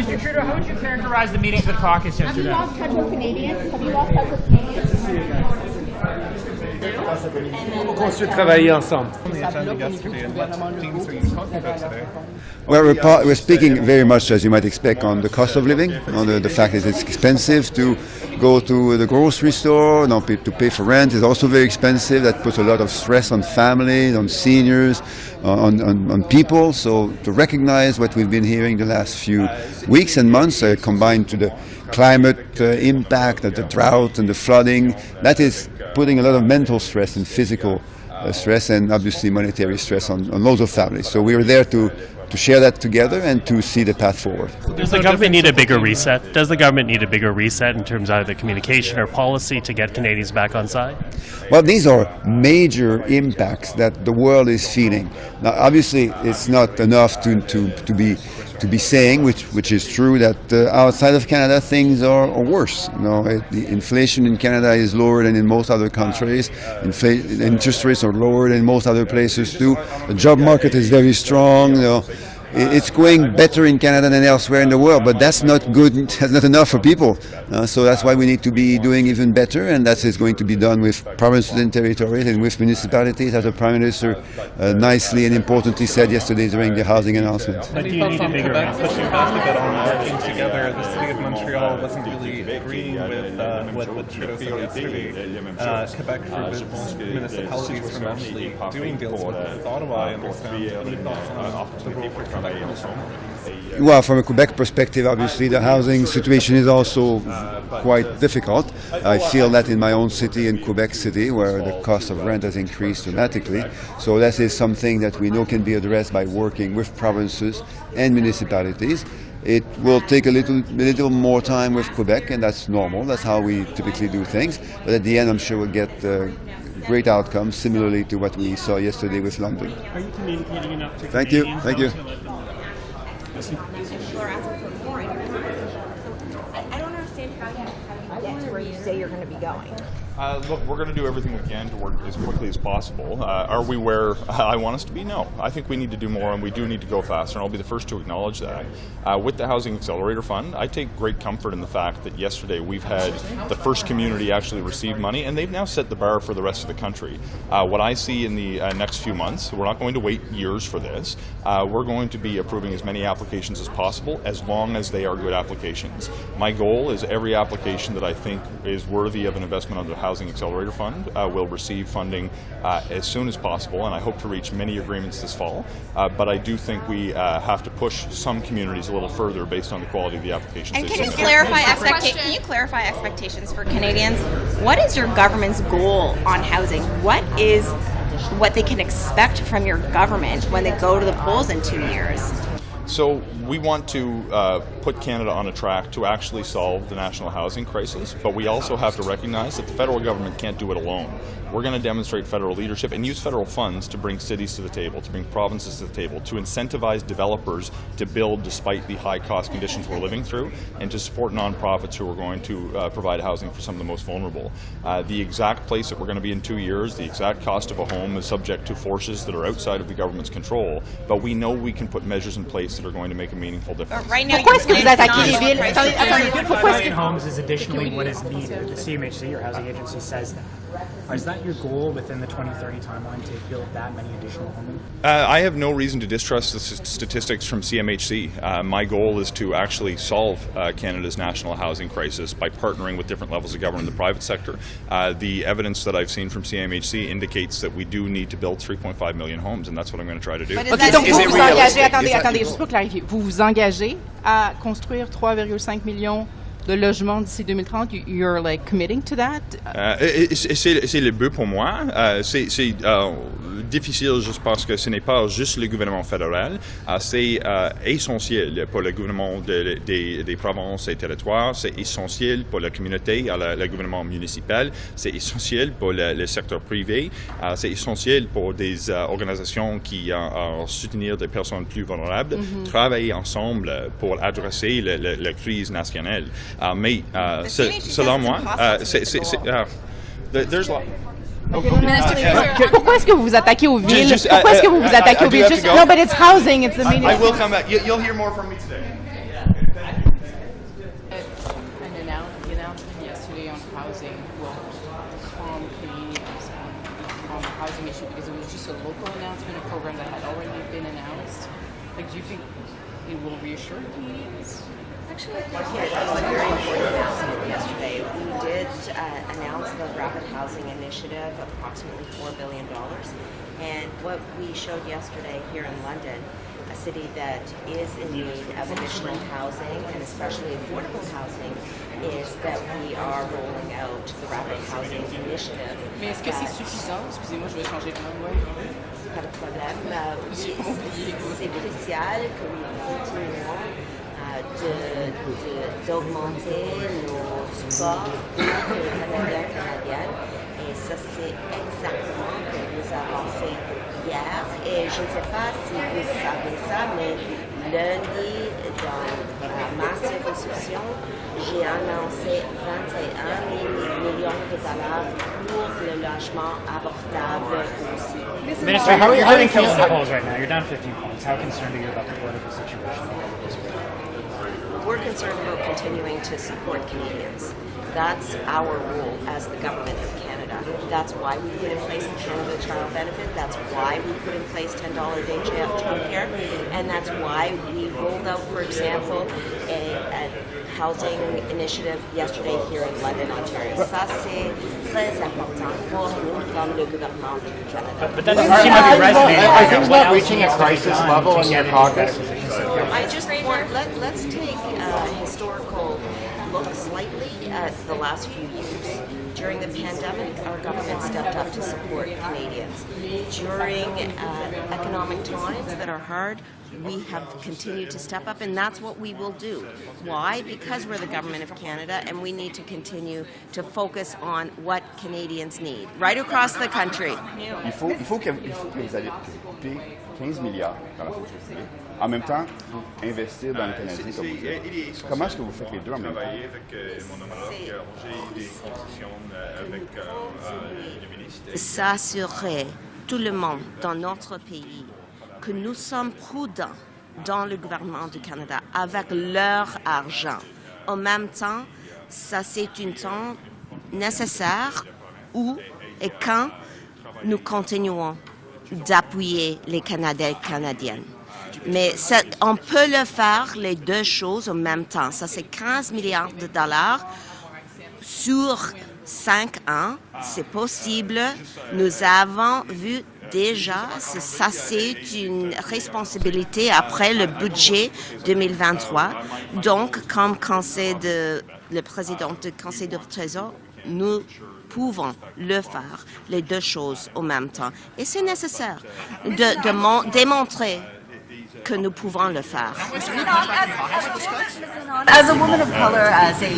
Mr. Trudeau, how would you characterize the meetings with Caucus yesterday? Have you lost touch with Canadians? Have you lost touch with Canadians? On se travailler ensemble. Well, we're speaking very much, as you might expect, on the cost of living, on the fact that it's expensive to go to the grocery store, to pay for rent is also very expensive. That puts a lot of stress on families, on seniors, on people. So to recognize what we've been hearing the last few weeks and months, combined to the climate impact, the drought and the flooding, that is putting a lot of mental stress and physical stress and obviously monetary stress on loads of families. So we are there to share that together and to see the path forward. Does the government need a bigger reset? Does the government need a bigger reset in terms of either communication or policy to get Canadians back on side? Well, these are major impacts that the world is feeling. Now, obviously, it's not enough to be saying, which is true, that outside of Canada things are worse. The inflation in Canada is lower than in most other countries. Interest rates are lower than most other places too. The job market is very strong. It's going better in Canada than elsewhere in the world, but that's not good. That's not enough for people. So that's why we need to be doing even better, and that is going to be done with provinces and territories and with municipalities, as the Prime Minister nicely and importantly said yesterday during the housing announcement. But do you need a bigger reset? Pushing back a bit on working together. The city of Montreal wasn't really agreeing with what Trudeau said yesterday. Quebec forbids municipalities from actually doing deals with Ottawa. I understand. Any thoughts on the role for Quebec? Well, from a Quebec perspective, obviously the housing situation is also quite difficult. I feel that in my own city, in Quebec City, where the cost of rent has increased dramatically. So that is something that we know can be addressed by working with provinces and municipalities. It will take a little more time with Quebec, and that's normal. That's how we typically do things. But at the end, I'm sure we'll get great outcomes, similarly to what we saw yesterday with London. Are you communicating enough to Thank you. Canadians? Thank you. People are asking for more information. I don't understand how you get to where you say you're going to be going. Look, we're going to do everything we can to work as quickly as possible. Are we where I want us to be? No. I think we need to do more, and we do need to go faster, and I'll be the first to acknowledge that. With the Housing Accelerator Fund, I take great comfort in the fact that yesterday we've had the first community actually receive money, and they've now set the bar for the rest of the country. What I see in the next few months, we're not going to wait years for this. We're going to be approving as many applications as possible, as long as they are good applications. My goal is every application that I think is worthy of an investment under the Housing Accelerator Fund will receive funding as soon as possible, and I hope to reach many agreements this fall. But I do think we have to push some communities a little further based on the quality of the applications. And can you clarify expectations for Canadians? What is your government's goal on housing? What they can expect from your government when they go to the polls in 2 years? So we want to put Canada on a track to actually solve the national housing crisis, but we also have to recognize that the federal government can't do it alone. We're going to demonstrate federal leadership and use federal funds to bring cities to the table, to bring provinces to the table, to incentivize developers to build despite the high cost conditions we're living through, and to support nonprofits who are going to provide housing for some of the most vulnerable. The exact place that we're going to be in 2 years, the exact cost of a home is subject to forces that are outside of the government's control, but we know we can put measures in place that are going to make a meaningful difference. Right now, Pourquoi est-ce que vous attaquez les villes? Pourquoi est-ce que homes is additionally what is needed? The CMHC, your housing agency, says that. Is that your goal within the 2030 timeline to build that many additional homes? I have no reason to distrust the statistics from CMHC. My goal is to actually solve Canada's national housing crisis by partnering with different levels of government in the private sector. The evidence that I've seen from CMHC indicates that we do need to build 3.5 million homes, and that's what I'm going to try to do. OK, donc vous vous engagez, attendez, juste pour clarifier, vous vous engagez à construire 3,5 millions de logements d'ici 2030, you're like committing to that? C'est le but pour moi. C'est difficile juste parce que ce n'est pas juste le gouvernement fédéral. C'est essentiel pour le gouvernement des provinces et territoires. C'est essentiel pour la communauté, le gouvernement municipal. C'est essentiel pour le secteur privé. C'est essentiel pour des organisations qui soutenir des personnes plus vulnérables. Travailler ensemble pour adresser la crise nationale. Mais selon moi, there's a lot. Pourquoi est-ce que vous vous attaquez aux villes? Pourquoi est-ce que vous vous attaquez aux villes? No, but it's housing. It's the meaning. I will come back. You'll hear more from me today. a local announcement, a program that had already been announced? Like, do you think it will reassure Canadians? Actually, I think it was a very important announcement yesterday. We did announce the Rapid Housing Initiative of approximately $4 billion. And what we showed yesterday here in London, a city that is in need of additional housing, and especially affordable housing, is that we are rolling out the Rapid Housing Initiative. Mais est-ce que c'est suffisant? Excusez-moi, je vais changer de langue. Pas de problème. Oui, c'est crucial que nous continuons d'augmenter nos supports pour les Canadiens et Canadiennes. Et ça, c'est exactement ce que nous avons fait hier. Et je ne sais pas si vous savez ça, mais lundi, dans ma circonscription, j'ai annoncé 21 millions de dollars pour le logement abordable aussi. Minister, how are you feeling in the polls right now? You're down 15 points. How concerned are you about the political situation? We're concerned about continuing to support Canadians. That's our role as the government of Canada. That's why we put in place the Canada Child Benefit. That's why we put in place $10 day child care. And that's why we rolled out, for example, a housing initiative yesterday here in London, Ontario. Ça, c'est très important pour nous comme le gouvernement du Canada. But that doesn't seem to be resonating. Are things not reaching a crisis level in your caucus? I just want, let's take a historical look slightly at the last few years. During the pandemic, our government stepped up to support Canadians. During economic times that are hard, we have continued to step up, and that's what we will do. Why? Because we're the government of Canada, and we need to continue to focus on what Canadians need, right across the country. Il faut que vous allez couper 15 milliards dans la fonction publique. En même temps, vous investir dans le Canadien comme vous dites. Comment est-ce que vous faites les deux en même temps? S'assurer tout le monde dans notre pays que nous sommes prudents dans le gouvernement du Canada avec leur argent. En même temps, ça c'est un temps nécessaire où et quand nous continuons d'appuyer les Canadiens et Canadiennes. Mais on peut le faire les deux choses en même temps. Ça c'est 15 milliards de dollars sur 5 ans. C'est possible. Nous avons vu déjà, ça c'est une responsabilité après le budget 2023. Donc, comme le président du Conseil du Trésor, nous pouvons le faire, les deux choses en même temps. Et c'est nécessaire de démontrer que nous pouvons le faire. As a woman of color, as a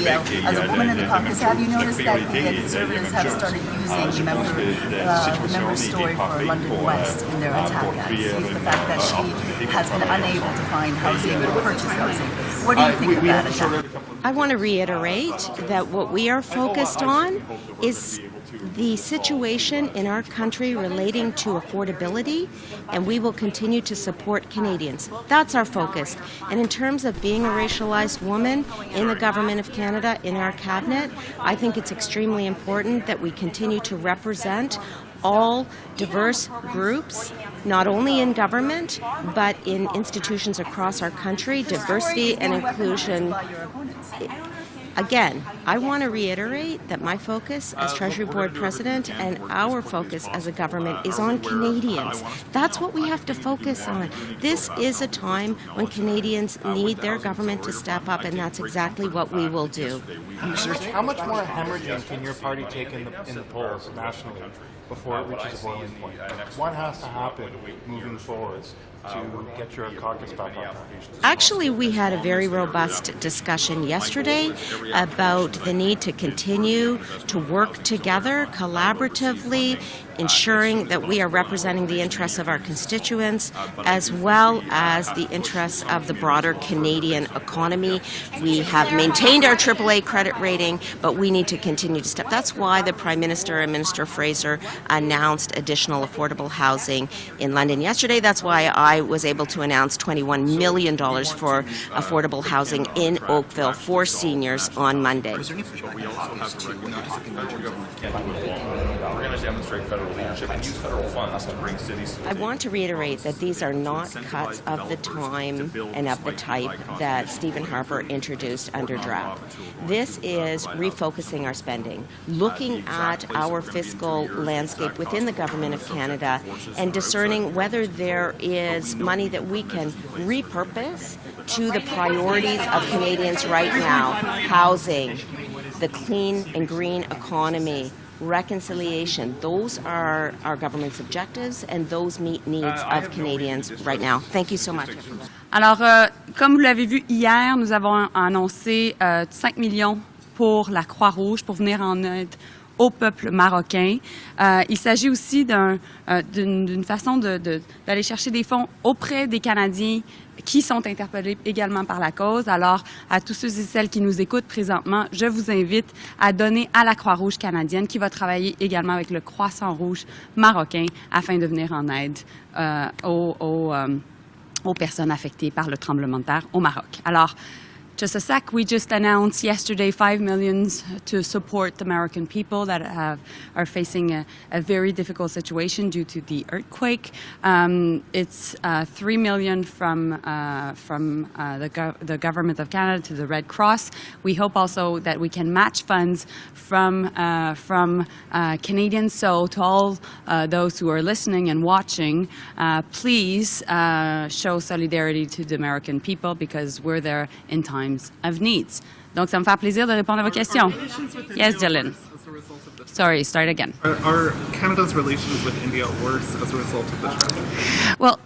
woman in the caucus, have you noticed that the Conservatives have started using the member's story for London West in their attack ads? The fact that she has been unable to find housing or purchase housing. What do you think of that attack? I want to reiterate that what we are focused on is the situation in our country relating to affordability, and we will continue to support Canadians. That's our focus. And in terms of being a racialized woman in the Government of Canada, in our cabinet, I think it's extremely important that we continue to represent all diverse groups, not only in government, but in institutions across our country. Diversity and inclusion. Again, I want to reiterate that my focus as Treasury Board President and our focus as a government is on Canadians. That's what we have to focus on. This is a time when Canadians need their government to step up, and that's exactly what we will do. How much more hemorrhaging can your party take in the polls nationally before it reaches a boiling point? What has to happen moving forward to get your caucus back on? Actually, we had a very robust discussion yesterday about the need to continue to work together collaboratively, ensuring that we are representing the interests of our constituents as well as the interests of the broader Canadian economy. We have maintained our AAA credit rating, but we need to continue to step. That's why the Prime Minister and Minister Fraser announced additional affordable housing in London yesterday. That's why I was able to announce $21 million for affordable housing in Oakville for seniors on Monday. We're going to demonstrate federal leadership and use federal funds to bring cities. I want to reiterate that these are not cuts of the time and of the type that Stephen Harper introduced under draft. This is refocusing our spending, looking at our fiscal landscape within the Government of Canada and discerning whether there is money that we can repurpose to the priorities of Canadians right now: housing, the clean and green economy, reconciliation. Those are our government's objectives, and those meet needs of Canadians right now. Thank you so much. Alors, comme vous l'avez vu hier, nous avons annoncé 5 millions pour la Croix-Rouge pour venir en aide au peuple marocain. Il s'agit aussi d'une façon d'aller chercher des fonds auprès des Canadiens qui sont interpellés également par la cause. Alors, à tous ceux et celles qui nous écoutent présentement, je vous invite à donner à la Croix-Rouge canadienne, qui va travailler également avec le Croissant Rouge marocain afin de venir en aide aux personnes affectées par le tremblement de terre au Maroc. Alors, just a sec, we just announced yesterday $5 million to support the American people that are facing a very difficult situation due to the earthquake. It's $3 million from the Government of Canada to the Red Cross. We hope also that we can match funds from Canadians. So to all those who are listening and watching, please show solidarity to the American people, because we're there in times of needs. Donc, ça me fait plaisir de répondre à vos questions. Yes, Jalen. Sorry, start again. Are Canada's relations with India worse as a result of the tragedy? Well,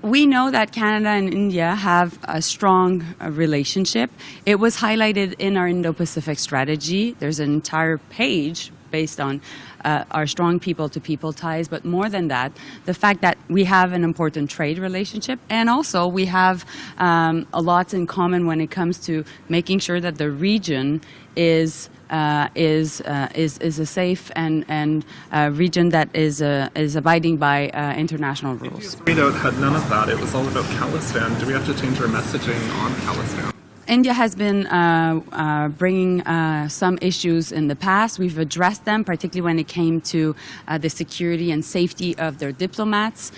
we know that Canada and India have a strong relationship. It was highlighted in our Indo-Pacific strategy. There's an entire page based on our strong people-to-people ties, but more than that, the fact that we have an important trade relationship, and also we have a lot in common when it comes to making sure that the region is a safe and region that is abiding by international rules. Readout had none of that. It was all about Khalistan. Do we have to change our messaging on Khalistan? India has been bringing some issues in the past. We've addressed them, particularly when it came to the security and safety of their diplomats.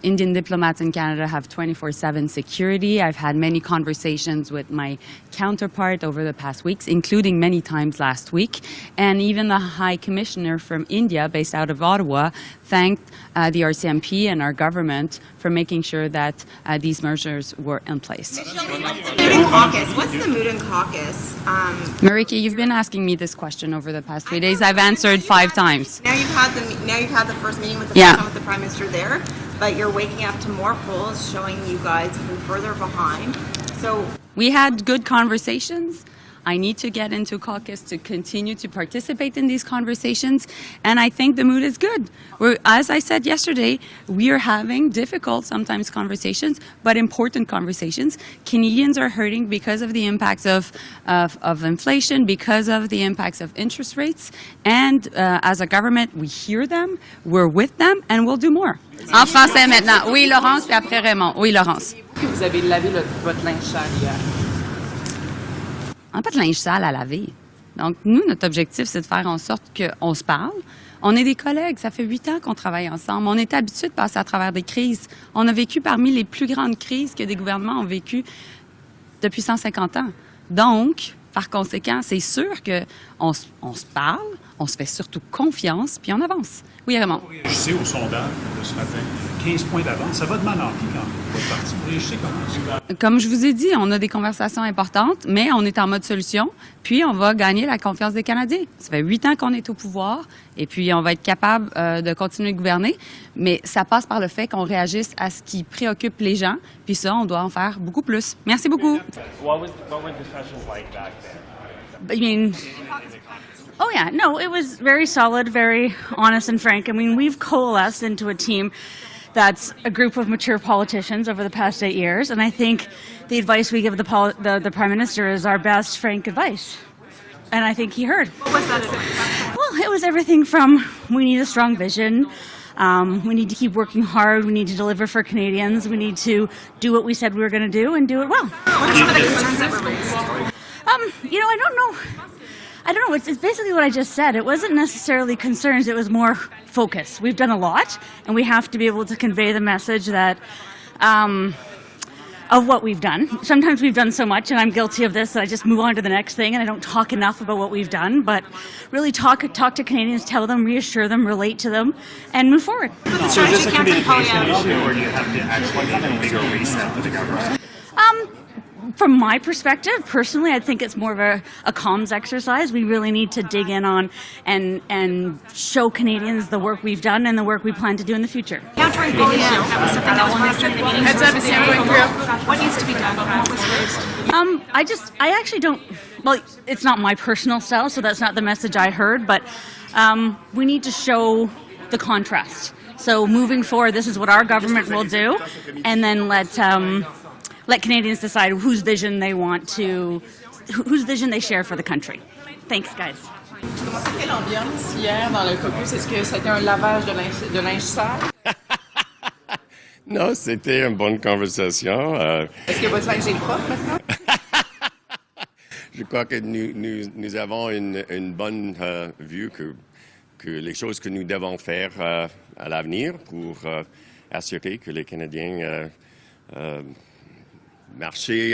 Indian diplomats in Canada have 24/7 security. I've had many conversations with my counterpart over the past weeks, including many times last week. And even the High Commissioner from India, based out of Ottawa, thanked the RCMP and our government for making sure that these measures were in place. What's the mood in Caucus? Mariki, you've been asking me this question over the past 3 days. I've answered 5 times. Now you've had the first meeting with the Prime Minister there, but you're waking up to more polls showing you guys even further behind. So we had good conversations. I need to get into caucus to continue to participate in these conversations, and I think the mood is good. As I said yesterday, we are having difficult, sometimes conversations, but important conversations. Canadians are hurting because of the impacts of inflation, because of the impacts of interest rates, and as a government, we hear them, we're with them, and we'll do more. En français maintenant. Oui, Laurence, puis après Raymond. Oui, Laurence. Vous avez lavé votre linge sale hier. On n'a pas de linge sale à laver. Donc, nous, notre objectif, c'est de faire en sorte qu'on se parle. On est des collègues. Ça fait 8 ans qu'on travaille ensemble. On est habitués de passer à travers des crises. On a vécu parmi les plus grandes crises que des gouvernements ont vécues depuis 150 ans. Donc, par conséquent, c'est sûr qu'on se parle, on se fait surtout confiance, puis on avance. Oui, Raymond. Vous réagissez au sondage de ce matin, 15 points d'avance. Ça va de mal en pis quand votre parti. Vous réagissez comment? Comme je vous ai dit, on a des conversations importantes, mais on est en mode solution, puis on va gagner la confiance des Canadiens. Ça fait 8 ans qu'on est au pouvoir, et puis on va être capable de continuer de gouverner, mais ça passe par le fait qu'on réagisse à ce qui préoccupe les gens, puis ça, on doit en faire beaucoup plus. Merci beaucoup. What were discussions like back then? I mean, oh yeah, no, it was very solid, very honest and frank. I mean, we've coalesced into a team that's a group of mature politicians over the past 8 years, and I think the advice we give the Prime Minister is our best, frank advice. And I think he heard. What was that advice? Well, it was everything from we need a strong vision, we need to keep working hard, we need to deliver for Canadians, we need to do what we said we were going to do and do it well. What are some of the concerns that were raised? I don't know. It's basically what I just said. It wasn't necessarily concerns. It was more focus. We've done a lot, and we have to be able to convey the message that of what we've done. Sometimes we've done so much, and I'm guilty of this, that I just move on to the next thing, and I don't talk enough about what we've done. But really talk to Canadians, tell them, reassure them, relate to them, and move forward. So is this a communication issue, or do you have to actually make a bigger reset for the government? From my perspective, personally, I think it's more of a comms exercise. We really need to dig in on and show Canadians the work we've done and the work we plan to do in the future. Countering bullying, that was something that was raised during the meeting. Heads up, Sam, going through. What needs to be done? What was raised? I actually don't, well, it's not my personal style, so that's not the message I heard, but we need to show the contrast. So moving forward, this is what our government will do, and then let Canadians decide whose vision they whose vision they share for the country. Thanks, guys. Quelle ambiance hier dans le Caucus? Est-ce que c'était un lavage de linge sale? Non, c'était une bonne conversation. Est-ce que votre linge est propre maintenant? Je crois que nous avons une bonne vue que les choses que nous devons faire à l'avenir pour assurer que les Canadiens marcher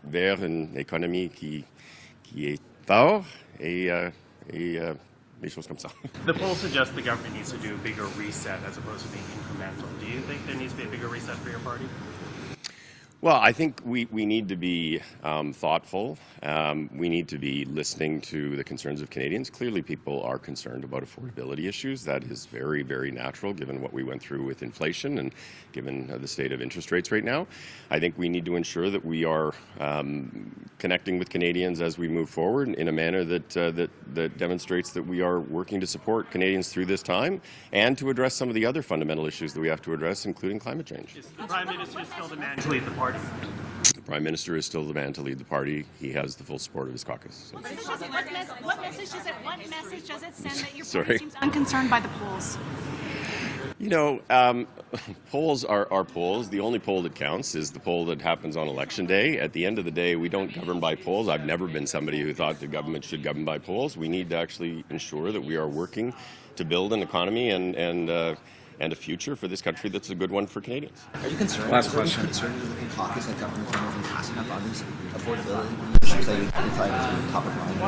vers une économie qui est forte et des choses comme ça. The poll suggests the government needs to do a bigger reset as opposed to being incremental. Do you think there needs to be a bigger reset for your party? Well, I think we need to be thoughtful. We need to be listening to the concerns of Canadians. Clearly, people are concerned about affordability issues. That is very, very natural given what we went through with inflation and given the state of interest rates right now. I think we need to ensure that we are connecting with Canadians as we move forward in a manner that demonstrates that we are working to support Canadians through this time and to address some of the other fundamental issues that we have to address, including climate change. Is the Prime Minister still the man to lead the party? The Prime Minister is still the man to lead the party. He has the full support of his caucus. So. What message does it send that your Sorry. party seems unconcerned by the polls? You know, polls are polls. The only poll that counts is the poll that happens on Election Day. At the end of the day, we don't govern by polls. I've never been somebody who thought the government should govern by polls. We need to actually ensure that we are working to build an economy and a future for this country that's a good one for Canadians. Are you concerned? Last question. Concerned in Caucus that government can't even pass enough on these affordability issues that you find as top of mind?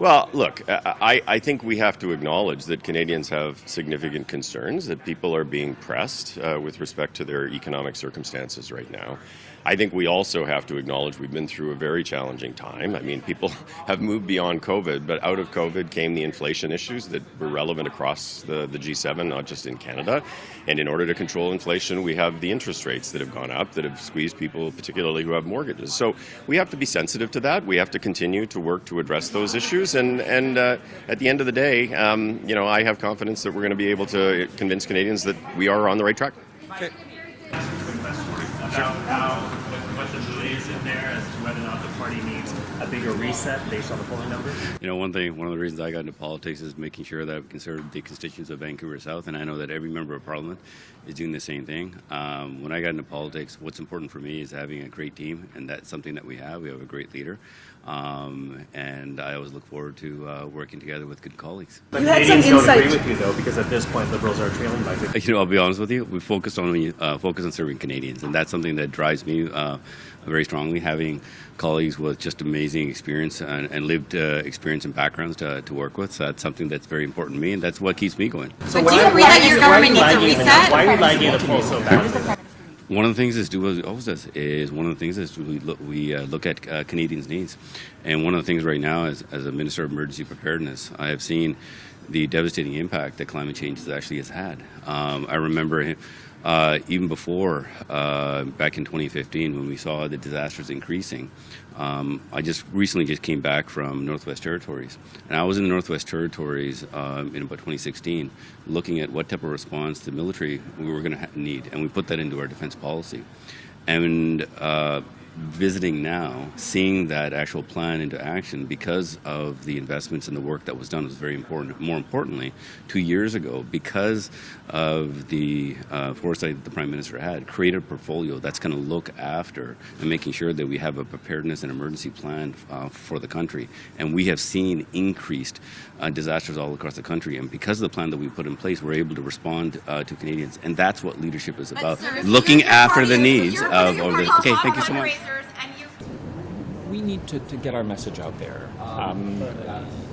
Well, look, I think we have to acknowledge that Canadians have significant concerns, that people are being pressed with respect to their economic circumstances right now. I think we also have to acknowledge we've been through a very challenging time. I mean, people have moved beyond COVID, but out of COVID came the inflation issues that were relevant across the G7, not just in Canada. And in order to control inflation, we have the interest rates that have gone up, that have squeezed people, particularly who have mortgages. So we have to be sensitive to that. We have to continue to work to address those issues. And at the end of the day, I have confidence that we're going to be able to convince Canadians that we are on the right track. Okay. About what the mood is in there as to whether or not the party needs a bigger reset based on the polling numbers? One of the reasons I got into politics is making sure that we consider the constituents of Vancouver South, and I know that every member of Parliament is doing the same thing. When I got into politics, what's important for me is having a great team, and that's something that we have. We have a great leader, and I always look forward to working together with good colleagues. But Canadians don't agree with you, though, because at this point, Liberals are trailing by 50. I'll be honest with you. We focus on serving Canadians, and that's something that drives me very strongly. Having colleagues with just amazing experience and lived experience and backgrounds to work with, so that's something that's very important to me, and that's what keeps me going. So do you agree that your government needs a reset? Why are you lagging the poll so badly? One of the things we look at Canadians' needs, and one of the things right now as a Minister of Emergency Preparedness, I have seen the devastating impact that climate change actually has had. I remember even before, back in 2015, when we saw the disasters increasing, I just recently came back from Northwest Territories, and I was in the Northwest Territories in about 2016, looking at what type of response the military we were going to need, and we put that into our defense policy. And visiting now, seeing that actual plan into action because of the investments and the work that was done was very important. More importantly, 2 years ago, because of the foresight that the Prime Minister had, created a portfolio that's going to look after and making sure that we have a preparedness and emergency plan for the country. And we have seen increased disasters all across the country. And because of the plan that we put in place, we're able to respond to Canadians. And that's what leadership is about, looking after the needs of the... Okay, thank you so much. We need to get our message out there.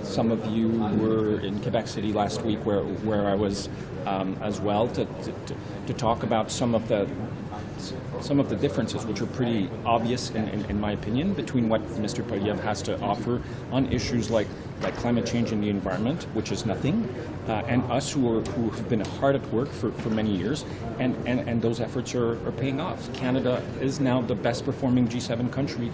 Some of you were in Quebec City last week, where I was as well, to talk about some of the differences, which are pretty obvious in my opinion, between what Mr. Poilievre has to offer on issues like climate change and the environment, which is nothing, and us who have been hard at work for many years, and those efforts are paying off. Canada is now the best performing G7 country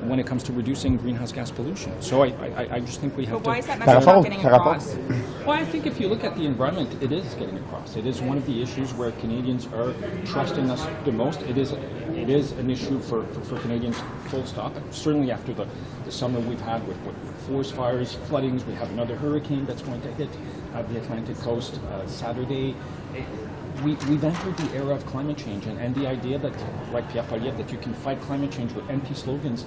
when it comes to reducing greenhouse gas pollution. So I just think we have But why is that message not getting across? Well, I think if you look at the environment, it is getting across. It is one of the issues where Canadians are trusting us the most. It is an issue for Canadians, full stop. Certainly after the summer we've had with forest fires, floodings, we have another hurricane that's going to hit the Atlantic coast Saturday. We've entered the era of climate change, and the idea that, like Pierre Poilievre, that you can fight climate change with MP slogans,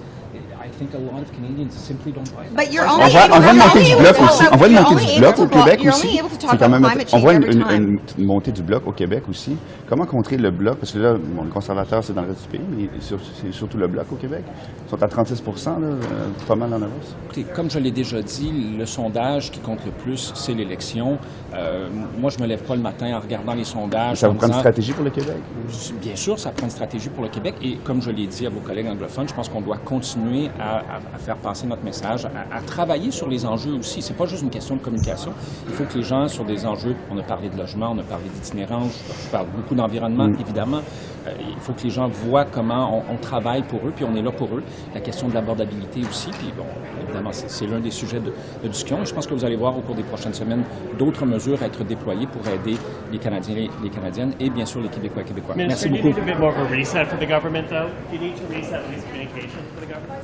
I think a lot of Canadians simply don't buy that. But you're On voit une montée du bloc aussi. On voit une montée du bloc au Québec aussi. C'est quand même, on voit une montée du bloc au Québec aussi. Comment contrer le bloc? Parce que là, bon, les conservateurs, c'est dans le reste du pays, mais c'est surtout le bloc au Québec. Ils sont à 36%, là, pas mal en avance. Écoutez, comme je l'ai déjà dit, le sondage qui compte le plus, c'est l'élection. Moi, je me lève pas le matin en regardant les sondages. Ça vous prend une stratégie pour le Québec? Bien sûr, ça prend une stratégie pour le Québec. Et comme je l'ai dit à vos collègues anglophones, je pense qu'on doit continuer à faire passer notre message, à travailler sur les enjeux aussi. C'est pas juste une question de communication. Il faut que les gens, sur des enjeux, on a parlé de logement, on a parlé d'itinérance, je parle beaucoup d'environnement, évidemment. Il faut que les gens voient comment on travaille pour eux, puis on est là pour eux. La question de l'abordabilité aussi, puis bon, évidemment, c'est l'un des sujets de discussion. Et je pense que vous allez voir au cours des prochaines semaines d'autres mesures être déployées pour aider les Canadiens, les Canadiennes et bien sûr les Québécois et Québécoises. Merci beaucoup. Do you need a bit more of a reset for the government, though? Do you need to reset at least communication for the government?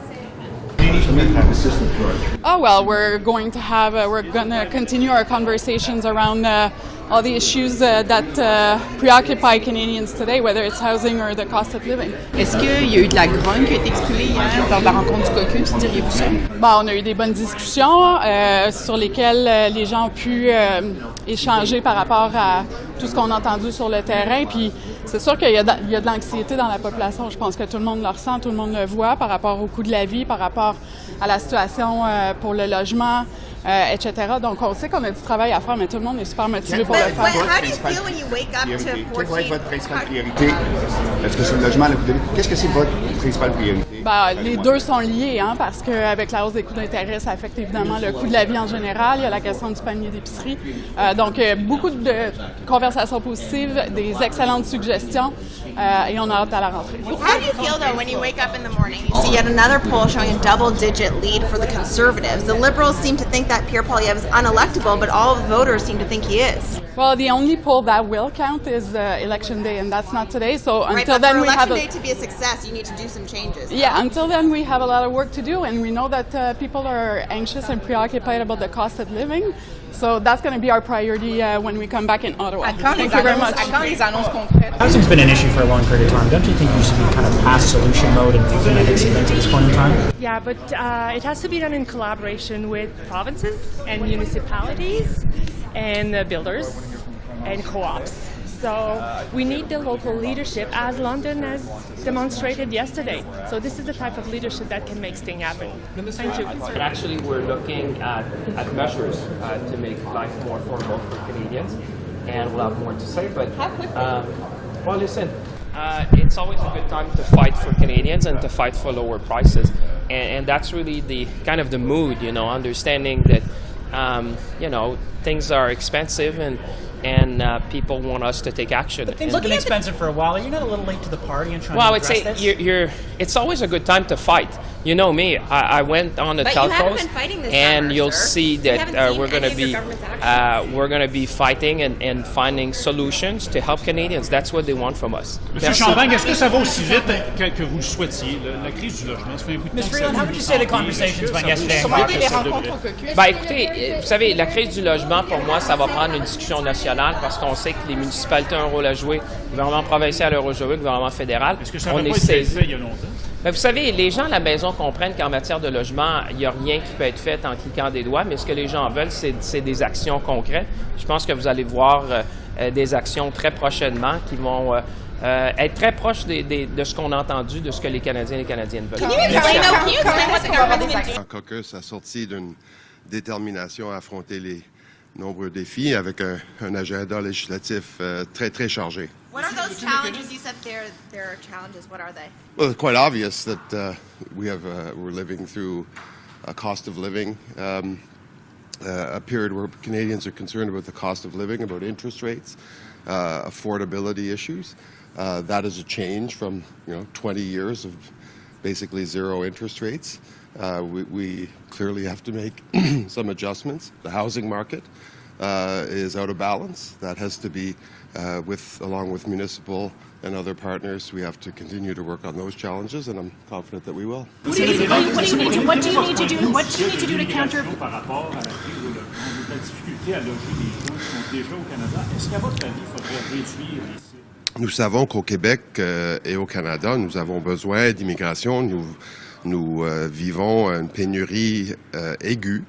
Oh well, we're going to continue our conversations around all the issues that preoccupy Canadians today, whether it's housing or the cost of living. Est-ce qu'il y a eu de la grogne qui a été exprimée hier lors de la rencontre du Caucus, diriez-vous ça? Bon, on a eu des bonnes discussions sur lesquelles les gens ont pu échanger par rapport à tout ce qu'on a entendu sur le terrain. Puis c'est sûr qu'il y a de l'anxiété dans la population. Je pense que tout le monde le ressent, tout le monde le voit par rapport au coût de la vie, par rapport à la situation pour le logement, etc. Donc on sait qu'on a du travail à faire, mais tout le monde est super motivé pour le faire. Quelle va être votre principale priorité? Est-ce que c'est le logement, le coût de vie? Qu'est-ce que c'est votre principale priorité? Les deux sont liés, parce qu'avec la hausse des coûts d'intérêt, ça affecte évidemment le coût de la vie en général. Il y a la question du panier d'épicerie. Donc, beaucoup de conversations positives, des excellentes suggestions, et on a hâte à la rentrée. How do you feel, though, when you wake up in the morning, you see yet another poll showing a double-digit lead for the Conservatives? The Liberals seem to think that Pierre Poilievre is unelectable, but all of the voters seem to think he is. Well, the only poll that will count is Election Day, and that's not today. So until then, we have for Election Day to be a success, you need to do some changes. Yeah, until then, we have a lot of work to do, and we know that people are anxious and preoccupied about the cost of living. So that's going to be our priority when we come back in Ottawa. Thank you very much. Housing's been an issue for a long period of time. Don't you think you should be kind of past solution mode and thinking of fixing things at this point in time? Yeah, but it has to be done in collaboration with provinces and municipalities and builders and co-ops. So we need the local leadership, as London has demonstrated yesterday. So this is the type of leadership that can make things happen. Thank you. But actually, we're looking at measures to make life more affordable for Canadians, and we'll have more to say. But well, listen, it's always a good time to fight for Canadians and to fight for lower prices, and that's really the kind of the mood, understanding that things are expensive and people want us to take action. But things have been expensive for a while. Are you not a little late to the party and trying well, to address this? It's always a good time to fight, You know me. I went on the But you haven't telcos, been fighting this and summer, you'll sir. see We haven't that seen we're going any to of your be government's actions. fighting and finding solutions to help Canadians. That's what they want from us. Monsieur Champagne, est-ce que ça va aussi vite que vous le souhaitiez? La crise du logement, ça fait un bout de temps. Ms. Freeland, how would you say the conversations went yesterday in Caucus? Ben, écoutez, vous savez, la crise du logement, pour moi, ça va prendre une discussion nationale parce qu'on sait que les municipalités ont un rôle à jouer, le gouvernement provincial a un rôle à jouer, le gouvernement fédéral. Est-ce que ça n'a pas été fait il y a longtemps? Ben, vous savez, les gens à la maison comprennent qu'en matière de logement, il n'y a rien qui peut être fait en cliquant des doigts, mais ce que les gens veulent, c'est des actions concrètes. Je pense que vous allez voir des actions très prochainement qui vont être très proches de ce qu'on a entendu, de ce que les Canadiens et les Canadiennes veulent. Caucus a sorti d'une détermination à affronter les nombreux défis avec un agenda législatif très, très chargé. What are those challenges? You said there are challenges. What are they? Well, it's quite obvious that we're living through a cost of living, a period where Canadians are concerned about the cost of living, about interest rates, affordability issues. That is a change from 20 years of basically zero interest rates. We clearly have to make some adjustments. The housing market is out of balance. That has to be, along with municipal and other partners, we have to continue to work on those challenges, and I'm confident that we will. What do you need to do to counter? Par rapport à la crise du logement, la difficulté à loger des gens qui sont déjà au Canada, est-ce qu'à votre avis, il faudrait réduire les cibles? Nous savons qu'au Québec et au Canada, nous avons besoin d'immigration. Nous vivons une pénurie aiguë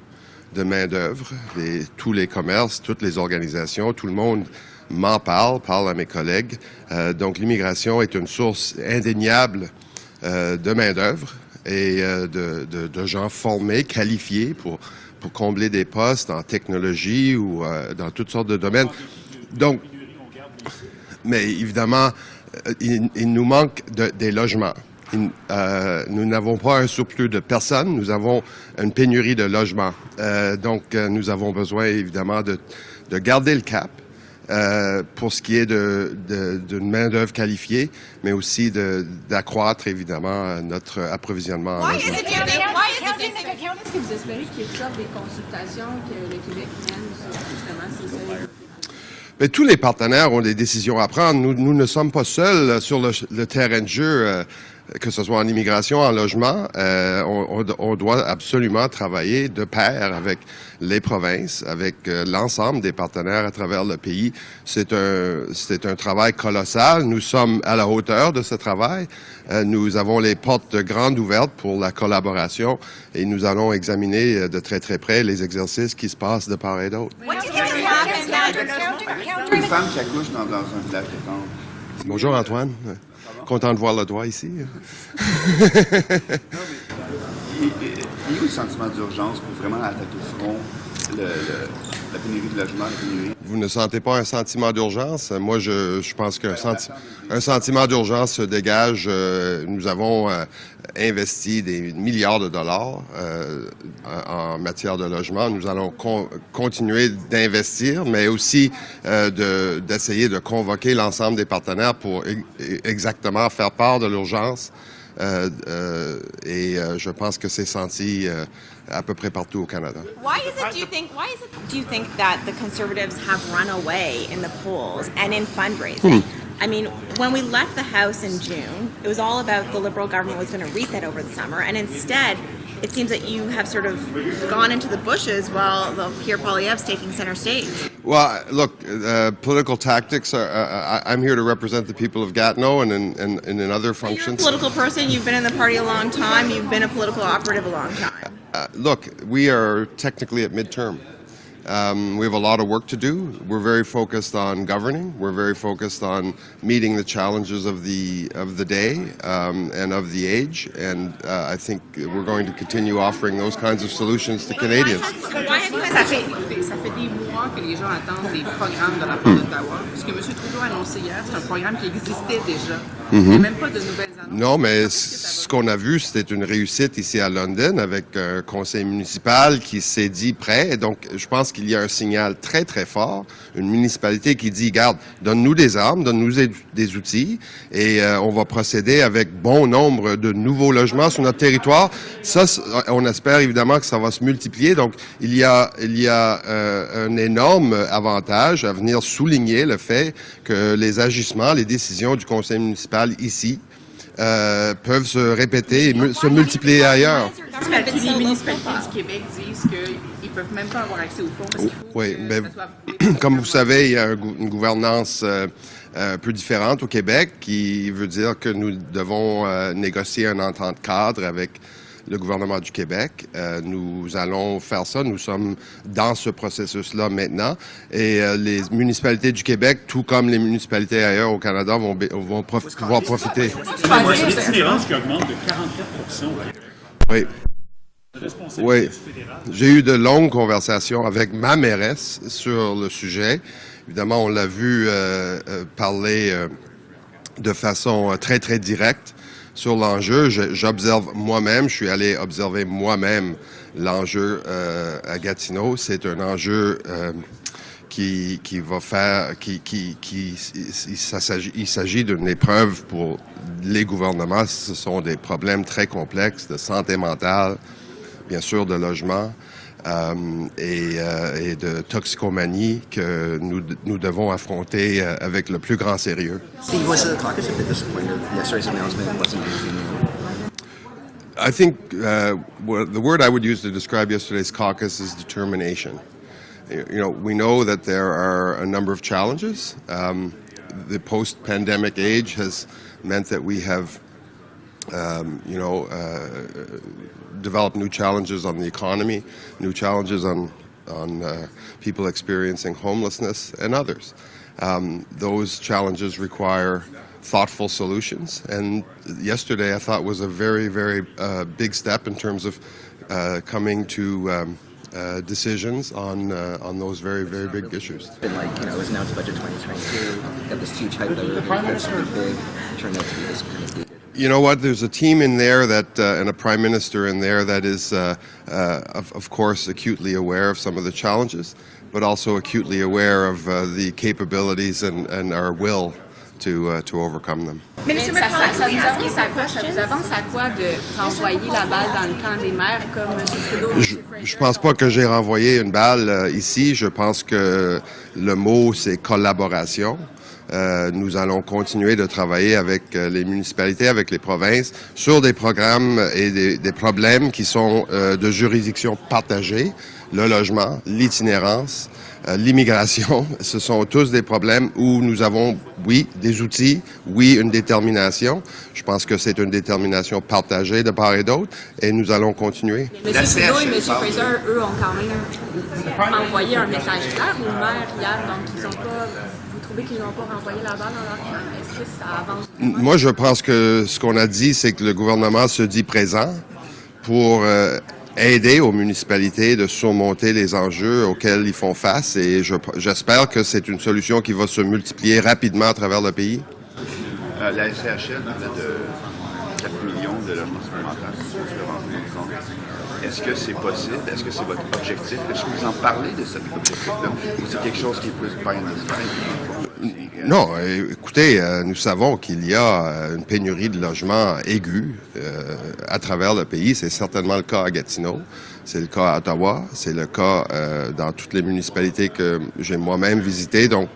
de main-d'œuvre. Tous les commerces, toutes les organisations, tout le monde m'en parle à mes collègues. Donc l'immigration est une source indéniable de main-d'œuvre et de gens formés, qualifiés pour combler des postes en technologie ou dans toutes sortes de domaines. Donc, mais évidemment, il nous manque des logements. Nous n'avons pas un surplus de personnes, nous avons une pénurie de logements. Donc, nous avons besoin, évidemment, de garder le cap pour ce qui est d'une main-d'œuvre qualifiée, mais aussi d'accroître, évidemment, notre approvisionnement en logements. Est-ce que vous espérez qu'il y ait des consultations que le Québec mène sur justement ces Mais tous les partenaires ont des décisions à prendre. Nous ne sommes pas seuls sur le terrain de jeu, que ce soit en immigration, en logement. On doit absolument travailler de pair avec les provinces, avec l'ensemble des partenaires à travers le pays. C'est un travail colossal. Nous sommes à la hauteur de ce travail. Nous avons les portes grandes ouvertes pour la collaboration et nous allons examiner de très très près les exercices qui se passent de part et d'autre. Une femme qui accouche dans un village étrange. Bonjour Antoine. Content de voir le doigt ici. Il y a eu le sentiment d'urgence pour vraiment attaquer de front la pénurie de logement, la pénurie. Vous ne sentez pas un sentiment d'urgence? Moi, je pense qu'un sentiment d'urgence se dégage. Nous avons investi des milliards de dollars en matière de logement. Nous allons continuer d'investir, mais aussi d'essayer de convoquer l'ensemble des partenaires pour exactement faire part de l'urgence. Et je pense que c'est senti à peu près partout au Canada. Why is it, do you think that the Conservatives have run away in the polls and in fundraising? I mean, when we left the House in June, it was all about the Liberal government was going to reset over the summer, and instead, it seems that you have sort of gone into the bushes while Pierre Poilievre's taking center stage. Well, look, political tactics I'm here to represent the people of Gatineau and in other functions. You're a political person. You've been in the party a long time. You've been a political operative a long time. Look, we are technically at midterm. We have a lot of work to do. We're very focused on governing. We're very focused on meeting the challenges of the day and of the age. And I think we're going to continue offering those kinds of solutions to Canadians. Why have you hesitated? Ça fait des mois croire que les gens attendent des programmes de la part d'Ottawa. Ce que M. Trudeau a annoncé hier, c'est un programme qui existait déjà. Il n'y a même pas de nouvelles annonces. Non, mais ce qu'on a vu, c'était une réussite ici à London avec un conseil municipal qui s'est dit prêt. Et donc, je pense qu'il y a un signal très, très fort. Une municipalité qui dit, garde, donne-nous des armes, donne-nous des outils et on va procéder avec bon nombre de nouveaux logements sur notre territoire. Ça, on espère évidemment que ça va se multiplier. Donc, il y a un énorme avantage à venir souligner le fait que les agissements, les décisions du conseil municipal ici peuvent se répéter et se multiplier ailleurs. Les municipalités du Québec disent qu'ils ne peuvent même pas avoir accès aux fonds parce qu'il faut oui, mais comme vous savez, il y a une gouvernance un peu différente au Québec qui veut dire que nous devons négocier une entente cadre avec le gouvernement du Québec. Nous allons faire ça. Nous sommes dans ce processus-là maintenant. Et les municipalités du Québec, tout comme les municipalités ailleurs au Canada, vont pouvoir profiter. L'itinérance qui augmente de 44%. Oui. Oui. J'ai eu de longues conversations avec ma mairesse sur le sujet. Évidemment, on l'a vu parler de façon très, très directe sur l'enjeu. J'observe moi-même, je suis allé observer moi-même l'enjeu à Gatineau. C'est un enjeu qui va faire, il s'agit d'une épreuve pour les gouvernements. Ce sont des problèmes très complexes de santé mentale, bien sûr de logement et de toxicomanie que nous devons affronter avec le plus grand sérieux. Was the caucus a bit disappointed yesterday's announcement wasn't anything new? I think the word I would use to describe yesterday's caucus is determination. You know, we know that there are a number of challenges. The post-pandemic age has meant that we have, developed new challenges on the economy, new challenges on people experiencing homelessness and others. Those challenges require thoughtful solutions, and yesterday I thought was a very, very big step in terms of coming to decisions on those very, very big issues. It's been like, it was announced budget 2022, got this huge hype that that's really big, turned out to be this kind of big. You know what? There's a team in there that, and a prime minister in there that is, of course, acutely aware of some of the challenges, but also acutely aware of the capabilities and our will to overcome them. Ministre McConnell, ça vous avance à quoi de renvoyer la balle dans le camp des maires comme M. Trudeau? Je pense pas que j'ai renvoyé une balle ici. Je pense que le mot, c'est collaboration. Nous allons continuer de travailler avec les municipalités, avec les provinces, sur des programmes et des problèmes qui sont de juridiction partagée. Le logement, l'itinérance, l'immigration, ce sont tous des problèmes où nous avons, oui, des outils, oui, une détermination. Je pense que c'est une détermination partagée de part et d'autre et nous allons continuer. M. Trudeau et M. Fraser, eux, ont quand même envoyé un message clair aux maires hier, donc ils n'ont pas... Vous trouvez qu'ils n'ont pas renvoyé la balle dans leur camp? Est-ce que ça avance? Moi, je pense que ce qu'on a dit, c'est que le gouvernement se dit présent pour aider aux municipalités de surmonter les enjeux auxquels ils font face et j'espère que c'est une solution qui va se multiplier rapidement à travers le pays. La SCHL parlait de 4 millions de logements supplémentaires construits avant 2030. Est-ce que c'est possible? Est-ce que c'est votre objectif? Est-ce que vous en parlez de cet objectif-là? Ou c'est quelque chose qui est plus by and design? Non, écoutez, nous savons qu'il y a une pénurie de logements aiguë à travers le pays. C'est certainement le cas à Gatineau, c'est le cas à Ottawa, c'est le cas dans toutes les municipalités que j'ai moi-même visitées. Donc,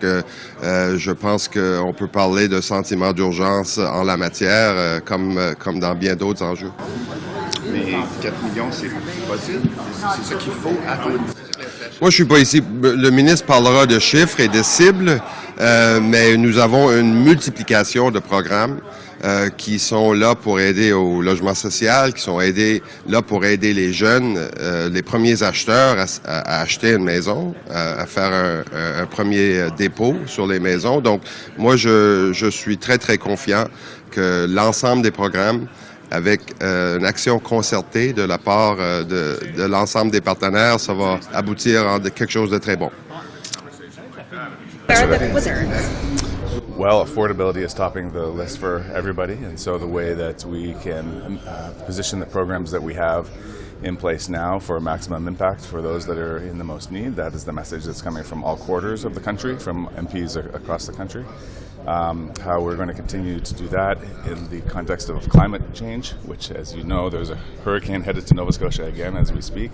je pense qu'on peut parler de sentiment d'urgence en la matière, comme dans bien d'autres enjeux. Mais 4 millions, c'est possible? C'est ce qu'il faut attendre? Moi, je suis pas ici. Le ministre parlera de chiffres et de cibles, mais nous avons une multiplication de programmes qui sont là pour aider au logement social, qui sont là pour aider les jeunes, les premiers acheteurs à acheter une maison, à faire un premier dépôt sur les maisons. Donc, moi, je suis très, très confiant que l'ensemble des programmes avec une action concertée de la part de l'ensemble des partenaires, ça va aboutir à quelque chose de très bon. Where are the concerns? Well, affordability is topping the list for everybody, and so the way that we can position the programs that we have in place now for maximum impact for those that are in the most need, that is the message that's coming from all quarters of the country, from MPs across the country. How we're going to continue to do that in the context of climate change, which, as you know, there's a hurricane headed to Nova Scotia again as we speak.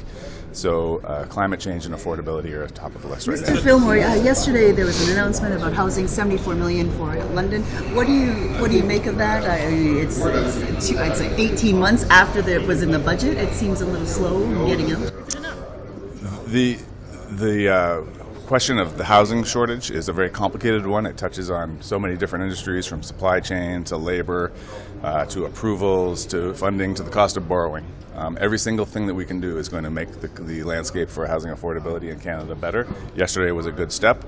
So climate change and affordability are at the top of the list right now. Mr. Fillmore, yesterday there was an announcement about housing, $74 million for London. What do you make of that? It's I'd say 18 months after it was in the budget. It seems a little slow in getting out. The question of the housing shortage is a very complicated one. It touches on so many different industries, from supply chain to labor to approvals to funding to the cost of borrowing. Every single thing that we can do is going to make the landscape for housing affordability in Canada better. Yesterday was a good step.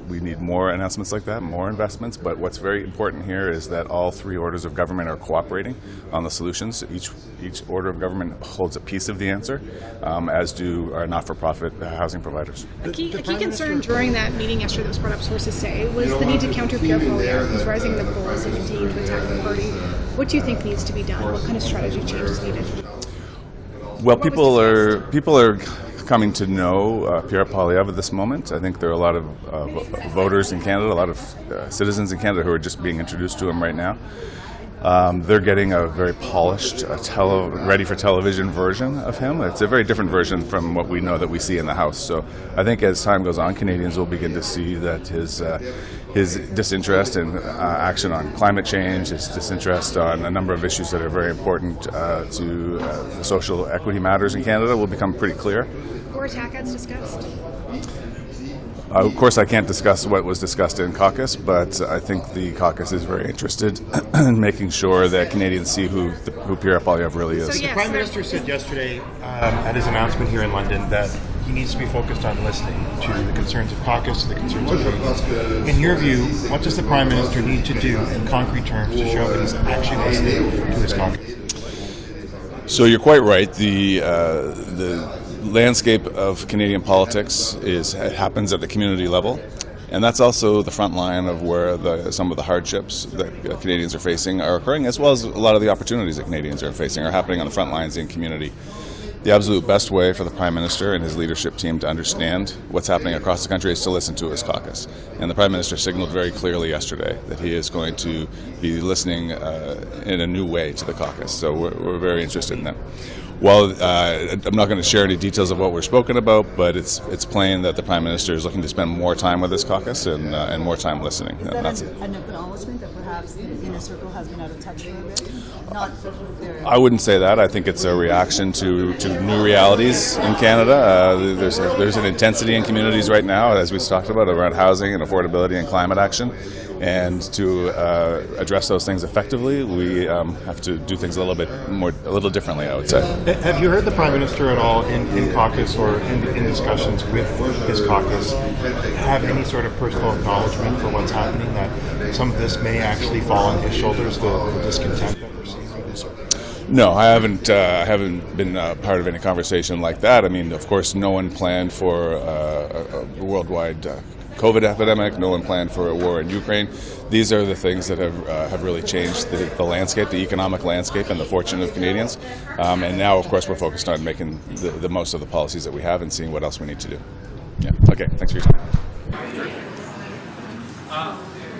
We need more announcements like that, more investments, but what's very important here is that all three orders of government are cooperating on the solutions. Each order of government holds a piece of the answer, as do our not-for-profit housing providers. A key concern during that meeting yesterday that was brought up, sources say, was the need to counter Pierre Poilievre, who's rising in the polls and continuing to attack the party. What do you think needs to be done? What kind of strategy change is needed? Well, people are coming to know Pierre Poilievre at this moment. I think there are a lot of voters in Canada, a lot of citizens in Canada who are just being introduced to him right now. They're getting a very polished, ready-for-television version of him. It's a very different version from what we know that we see in the House. So I think as time goes on, Canadians will begin to see that his disinterest in action on climate change, his disinterest on a number of issues that are very important to the social equity matters in Canada will become pretty clear. Were attack ads discussed? Of course, I can't discuss what was discussed in Caucus, but I think the Caucus is very interested in making sure that Canadians see who Pierre Poilievre really is. The Prime Minister said yesterday at his announcement here in London that he needs to be focused on listening to the concerns of Caucus, the concerns of Canadians. In your view, what does the Prime Minister need to do in concrete terms to show that he's actually listening to his caucus? So you're quite right. The landscape of Canadian politics happens at the community level, and that's also the front line of where some of the hardships that Canadians are facing are occurring, as well as a lot of the opportunities that Canadians are facing are happening on the front lines in community. The absolute best way for the Prime Minister and his leadership team to understand what's happening across the country is to listen to his caucus. And the Prime Minister signaled very clearly yesterday that he is going to be listening in a new way to the caucus. So we're very interested in that. Well, I'm not going to share any details of what we're spoken about, but it's plain that the Prime Minister is looking to spend more time with his caucus and more time listening. Is that an acknowledgement that perhaps the inner circle has been out of touch for a bit? I wouldn't say that. I think it's a reaction to new realities in Canada. There's an intensity in communities right now, as we talked about, around housing and affordability and climate action. And to address those things effectively, we have to do things a little differently, I would say. Have you heard the Prime Minister at all in caucus or in discussions with his caucus have any sort of personal acknowledgement for what's happening, that some of this may actually fall on his shoulders, the discontent that we're seeing? No, I haven't been part of any conversation like that. I mean, of course, no one planned for a worldwide COVID epidemic. No one planned for a war in Ukraine. These are the things that have really changed the landscape, the economic landscape, and the fortune of Canadians. And now, of course, we're focused on making the most of the policies that we have and seeing what else we need to do. Yeah. Okay. Thanks for your time.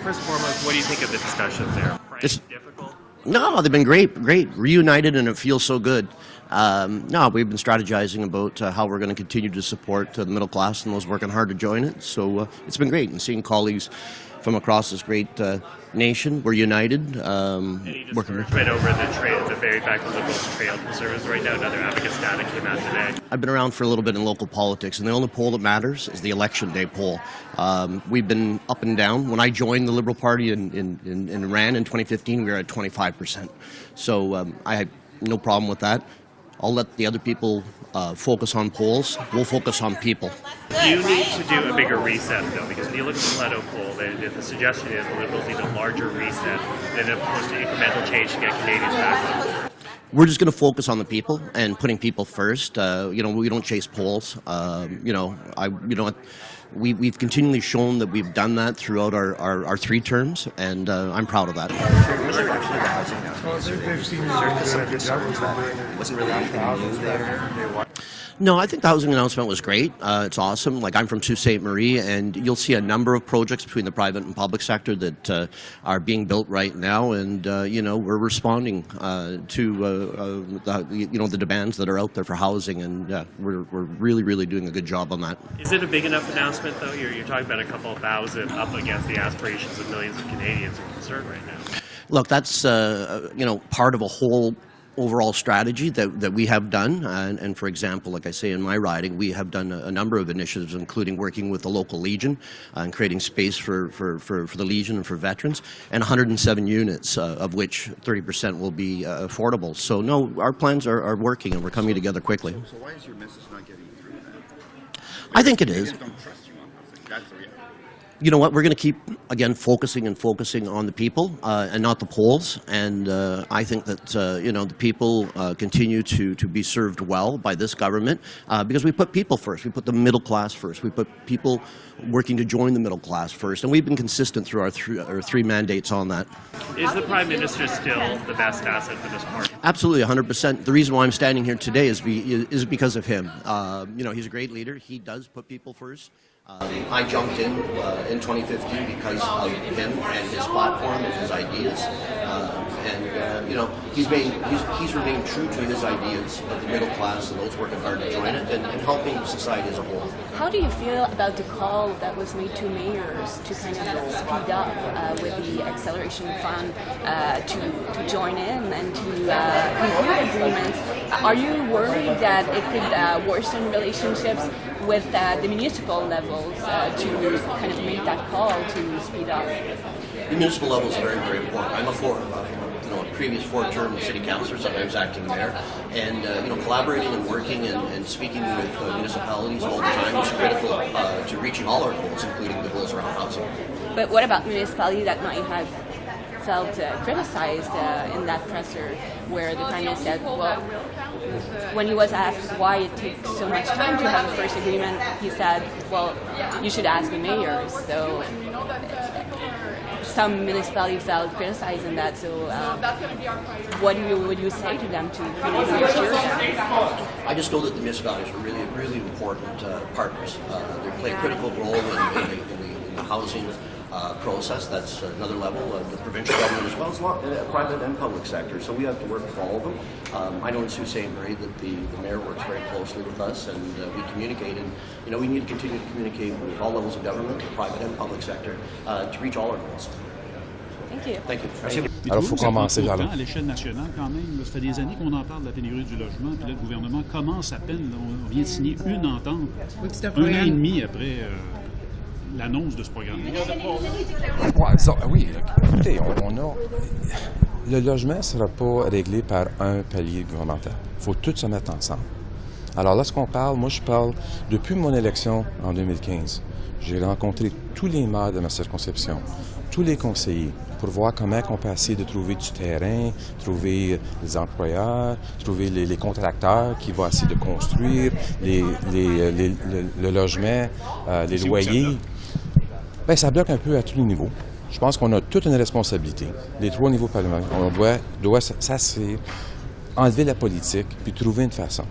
First and foremost, what do you think of the discussions there? It's difficult. No, they've been great, reunited, and it feels so good. No, we've been strategizing about how we're going to continue to support the middle class and those working hard to join it. So it's been great, and seeing colleagues from across this great nation. We're united. Any discouragement over the very fact that Liberals trail Conservatives right now? Another advocate data came out today. I've been around for a little bit in local politics, and the only poll that matters is the election day poll. We've been up and down. When I joined the Liberal Party and ran in 2015, we were at 25%. So I had no problem with that. I'll let the other people focus on polls. We'll focus on people. You need to do a bigger reset, though, because when you look at the Leto poll, the suggestion is the Liberals need a larger reset than opposed to incremental change to get Canadians back on. we're just going to focus on the people and putting people first. We don't chase polls. We've continually shown that we've done that throughout our 3 terms, and I'm proud of that. Wasn't really anything new there. No, I think the housing announcement was great. It's awesome. Like, I'm from Sault Ste. Marie, and you'll see a number of projects between the private and public sector that are being built right now, and we're responding to the demands that are out there for housing, and we're really, really doing a good job on that. Is it a big enough announcement, though? You're talking about a couple of thousand up against the aspirations of millions of Canadians who are concerned right now. Look, that's part of a whole overall strategy that we have done, and for example, like I say in my riding, we have done a number of initiatives, including working with the local Legion and creating space for the Legion and for veterans, and 107 units, of which 30% will be affordable. So no, our plans are working, and we're coming together quickly. So why is your message not getting through then? I think it is. Don't trust you on housing. That's the reality. You know what? We're going to keep, again, focusing on the people and not the polls. And I think that, the people continue to be served well by this government because we put people first. We put the middle class first. We put people working to join the middle class first. And we've been consistent through our 3 mandates on that. Is the Prime Minister still the best asset for this party? Absolutely, 100%. The reason why I'm standing here today is because of him. He's a great leader. He does put people first. I jumped in 2015 because of him and his platform and his ideas, he's remained true to his ideas of the middle class and those working hard to join it and helping society as a whole. How do you feel about the call that was made to mayors to kind of speed up with the acceleration fund to join in and to conclude agreements? Are you worried that it could worsen relationships with the municipal levels to kind of make that call to speed up? The municipal level is very, very important. I'm a previous 4-term city councillor, sometimes acting mayor, and collaborating and working and speaking with municipalities all the time is critical to reaching all our goals, including the goals around housing. But what about municipalities that might have felt criticized in that presser, where the Prime Minister said, well, when he was asked why it takes so much time to have a first agreement, he said, well, you should ask the mayors. So some municipalities felt criticized in that. So what would you say to them to kind of reassure them? I just know that the municipalities are really, really important partners. They play a critical role in the housing process. That's another level of the provincial government as well as private and public sector. So we have to work with all of them. I know in Sault Ste. Marie that the mayor works very closely with us, and we communicate. And we need to continue to communicate with all levels of government, the private and public sector, to reach all our goals. Thank you. Thank you. Alors, il faut commencer à l'échelle nationale, quand même. Ça fait des années qu'on en parle de la pénurie du logement, puis là, le gouvernement commence à peine. On vient de signer une entente, 1 an et demi après l'annonce de ce programme. Oui, écoutez, le logement ne sera pas réglé par un palier gouvernemental. Il faut tout se mettre ensemble. Alors, lorsqu'on parle, moi, je parle, depuis mon élection en 2015, j'ai rencontré tous les maires de ma circonscription, tous les conseillers, pour voir comment on peut essayer de trouver du terrain, trouver les employeurs, trouver les contracteurs qui vont essayer de construire le logement, les loyers. Bien, ça bloque un peu à tous les niveaux. Je pense qu'on a toute une responsabilité, les 3 niveaux parlementaires. On doit s'asseoir, enlever la politique, puis trouver une façon.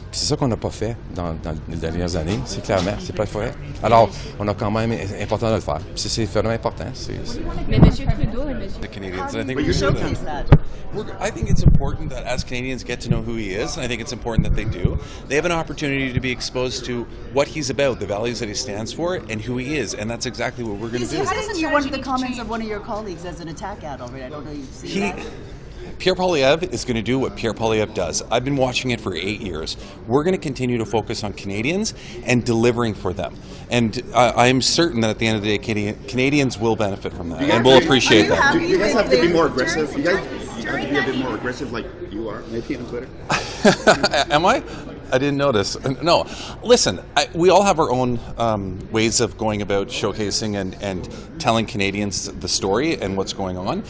Puis c'est ça qu'on n'a pas fait dans les dernières années, c'est clairement, c'est pas fait. Alors, on a quand même important de le faire. Puis c'est vraiment important. Mais M. Trudeau et M. The Canadians, and I think we showcase that. I think it's important that as Canadians get to know who he is, and I think it's important that they do. They have an opportunity to be exposed to what he's about, the values that he stands for, and who he is, and that's exactly what we're going to do. How doesn't you want the comments of one of your colleagues as an attack ad already? I don't know you've seen that. Pierre Poilievre is going to do what Pierre Poilievre does. I've been watching it for 8 years. We're going to continue to focus on Canadians and delivering for them. And I am certain that at the end of the day, Canadians will benefit from that and will appreciate that. Do you guys have to be more aggressive? You guys have to be a bit more aggressive like you are, maybe on Twitter? Am I? I didn't notice. No, listen, we all have our own ways of going about showcasing and telling Canadians the story and what's going on.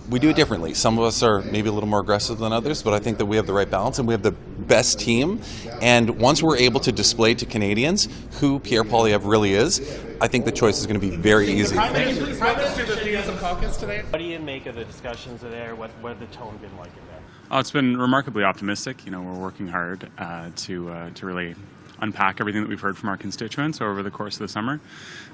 We do it differently. Some of us are maybe a little more aggressive than others, but I think that we have the right balance and we have the best team. And once we're able to display to Canadians who Pierre Poilievre really is, I think the choice is going to be very easy. Prime Minister the Caucus today. What do you make of the discussions there? What the tone been like in there? Oh, it's been remarkably optimistic. You know, we're working hard to really unpack everything that we've heard from our constituents over the course of the summer,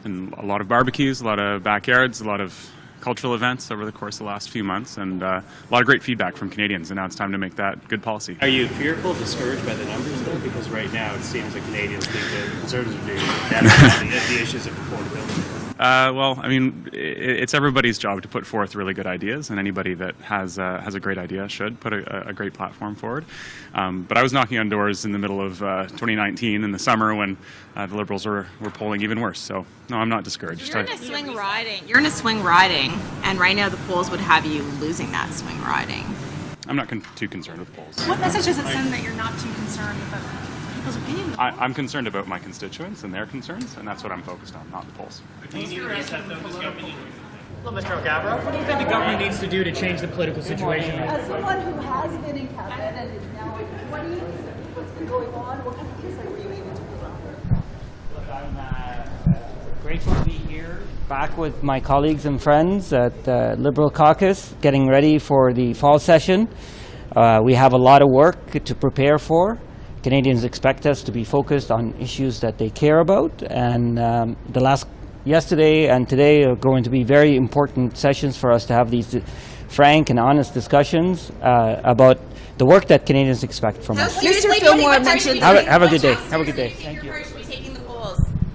and a lot of barbecues, a lot of backyards, a lot of cultural events over the course of the last few months, and a lot of great feedback from Canadians. And now it's time to make that good policy. Are you fearful, discouraged by the numbers though? Because right now it seems that Canadians think the Conservatives are doing better on the issues of affordability. Well, I mean, it's everybody's job to put forth really good ideas, and anybody that has a great idea should put a great platform forward. But I was knocking on doors in the middle of 2019 in the summer when the Liberals were polling even worse. So, no, I'm not discouraged. You're in a swing riding, and right now the polls would have you losing that swing riding. I'm not too concerned with polls. What message does it send that you're not too concerned about people's opinions? I'm concerned about my constituents and their concerns, and that's what I'm focused on, not the polls. Well, Mr. O'Gabro, what do you think the government needs to do to change the political situation? As someone who has been in cabinet and is now, what do you think? What's been going on? What kind of insight were you able to provide? Look, I'm grateful to be here, back with my colleagues and friends at the Liberal Caucus, getting ready for the fall session. We have a lot of work to prepare for. Canadians expect us to be focused on issues that they care about, and yesterday and today are going to be very important sessions for us to have these frank and honest discussions about the work that Canadians expect from us. Mr. Fillmore mentioned. Have a good day. Have a good day. Thank you.